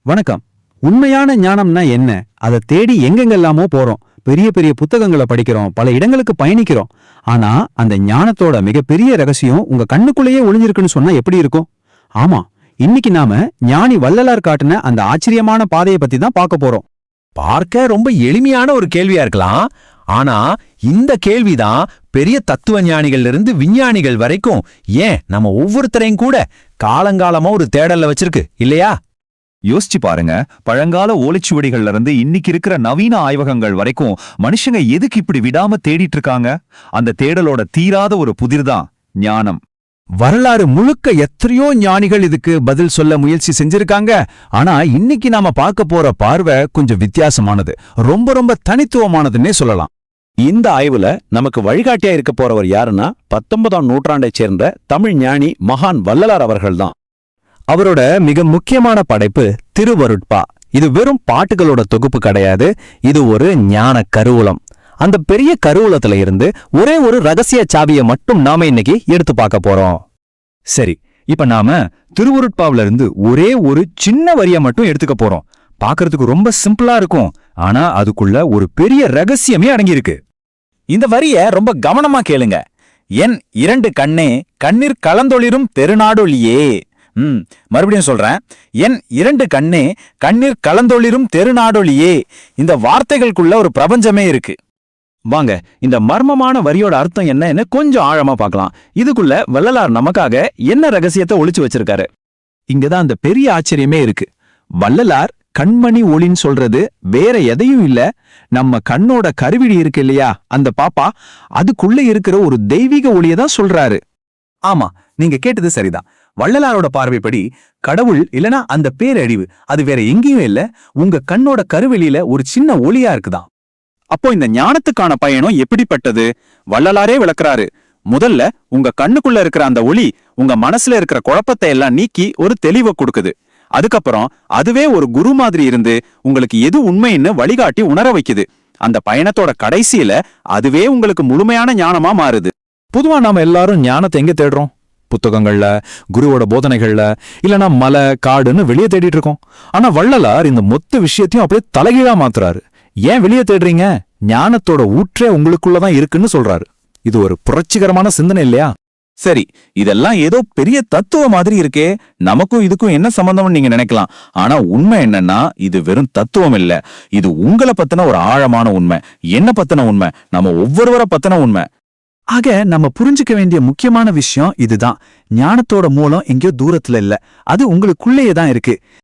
வணக்கம். உண்மையான ஞானம்னா என்ன? அதை தேடி எங்கெங்கெல்லாமோ போறோம். பெரிய பெரிய புத்தகங்களை படிக்கிறோம், பல இடங்களுக்கு பயணிக்கிறோம். ஆனா அந்த ஞானத்தோட மிகப்பெரிய ரகசியம் உங்க கண்ணுக்குள்ளேயே ஒளிஞ்சிருக்குன்னு சொன்னா எப்படி இருக்கும்? ஆமா, இன்னைக்கு நாம ஞானி வள்ளலார் காட்டின அந்த ஆச்சரியமான பாதையை பத்தி தான் பார்க்க போறோம். பார்க்க ரொம்ப எளிமையான ஒரு கேள்வியா இருக்கலாம். ஆனா இந்த கேள்விதான் பெரிய தத்துவ ஞானிகள்ல இருந்து விஞ்ஞானிகள் வரைக்கும், ஏன் நம்ம ஒவ்வொருத்தரையும் கூட காலங்காலமா ஒரு தேடல்ல வச்சிருக்கு இல்லையா? யோசிச்சு பாருங்க, பழங்கால ஓலைச்சுவடிகள்ல இருந்து இன்னைக்கு இருக்கிற நவீன ஆய்வகங்கள் வரைக்கும் மனுஷங்க எதுக்கு இப்படி விடாம தேடிட்டு இருக்காங்க? அந்த தேடலோட தீராத ஒரு புதிர்தான் ஞானம். வரலாறு முழுக்க எத்தனையோ ஞானிகள் இதுக்கு பதில் சொல்ல முயற்சி செஞ்சிருக்காங்க. ஆனா இன்னைக்கு நாம பார்க்க போற பார்வை கொஞ்சம் வித்தியாசமானது, ரொம்ப தனித்துவமானதுன்னே சொல்லலாம். இந்த ஆய்வுல நமக்கு வழிகாட்டியா இருக்க போறவர் யாருன்னா 19ஆம் நூற்றாண்டைச் சேர்ந்த தமிழ் ஞானி மகான் வள்ளலார் அவர்கள்தான். அவரோட மிக முக்கியமான படைப்பு திருவருட்பா. இது வெறும் பாட்டுகளோட தொகுப்பு கிடையாது, இது ஒரு ஞான கருவூலம். அந்த பெரிய கருவூலத்துல இருந்து ஒரே ஒரு ரகசிய சாவியை மட்டும் நாம இன்னைக்கு எடுத்து பார்க்க போறோம். சரி, இப்ப நாம திருவருட்பாவில இருந்து ஒரே ஒரு சின்ன வரியை மட்டும் எடுத்துக்க போறோம். பார்க்கறதுக்கு ரொம்ப சிம்பிளா இருக்கும், ஆனா அதுக்குள்ள ஒரு பெரிய ரகசியமே அடங்கியிருக்கு. இந்த வரிய ரொம்ப கவனமா கேளுங்க. என் 2 கண்ணே கண்ணீர் கலந்தொளிரும் தெருநாடொளியே. மறுபடியும் சொல்றேன். என் 2 கண்ணே கண்ணீர் கலந்தொளிரும் தெருநாடொளியே. இந்த வார்த்தைகளுக்குள்ள ஒரு பிரபஞ்சமே இருக்கு. வாங்க, இந்த மர்மமான வரியோட அர்த்தம் என்னன்னு கொஞ்சம் ஆழமா பார்க்கலாம். இதுக்குள்ள வள்ளலார் நமக்காக என்ன ரகசியத்தை ஒளிச்சு வச்சிருக்காரு? இங்கதான் அந்த பெரிய ஆச்சரியமே இருக்கு. வள்ளலார் கண்மணி ஒளின்னு சொல்றது வேற எதையும் இல்ல, நம்ம கண்ணோட கருவிழி இருக்கு இல்லையா, அந்த பாப்பா, அதுக்குள்ள இருக்கிற ஒரு தெய்வீக ஒளியை தான் சொல்றாரு. ஆமா, நீங்க கேட்டது சரிதான். வள்ளலாரோட பார்வைப்படி கடவுள் இல்லனா அந்த பேரழிவு அது வேற எங்கேயும் இல்ல, உங்க கண்ணோட கருவெளியில ஒரு சின்ன ஒளியா இருக்குதான். அப்போ இந்த ஞானத்துக்கான பயணம் எப்படிப்பட்டது? வள்ளலாரே விளக்குறாரு. முதல்ல உங்க கண்ணுக்குள்ள இருக்கிற அந்த ஒளி உங்க மனசுல இருக்கிற குழப்பத்தை எல்லாம் நீக்கி ஒரு தெளிவை கொடுக்குது. அதுக்கப்புறம் அதுவே ஒரு குரு மாதிரி இருந்து உங்களுக்கு எது உண்மைன்னு வழிகாட்டி உணர வைக்குது. அந்த பயணத்தோட கடைசியில அதுவே உங்களுக்கு முழுமையான ஞானமா மாறுது. பொதுவா நாம எல்லாரும் ஞானத்தை எங்க தேடுறோம்? புத்தகங்கள்ல, குருவோட போதனைகள்ல, இல்லனா மலை காடுன்னு வெளியே தேடிட்டு இருக்கோம். ஆனா வள்ளலார் இந்த மொத்த விஷயத்தையும் அப்படியே தலைகீழா மாத்துறாரு. ஏன் வெளியே தேடுறீங்க? ஞானத்தோட ஊற்றே உங்களுக்குள்ளதான் இருக்குன்னு சொல்றாரு. இது ஒரு புரட்சிகரமான சிந்தனை இல்லையா? சரி, இதெல்லாம் ஏதோ பெரிய தத்துவ மாதிரி இருக்கே, நமக்கும் இதுக்கும் என்ன சம்பந்தம்னு நீங்க நினைக்கலாம். ஆனா உண்மை என்னன்னா, இது வெறும் தத்துவம் இல்ல, இது உங்களை பத்தின ஒரு ஆழமான உண்மை, என்ன பத்தின உண்மை, நம்ம ஒவ்வொருவரை பத்தின உண்மை. ஆக நம்ம புரிஞ்சுக்க வேண்டிய முக்கியமான விஷயம் இதுதான். ஞானத்தோட மூலம் எங்கேயோ தூரத்துல இல்ல, அது உங்களுக்குள்ளேயே தான் இருக்கு.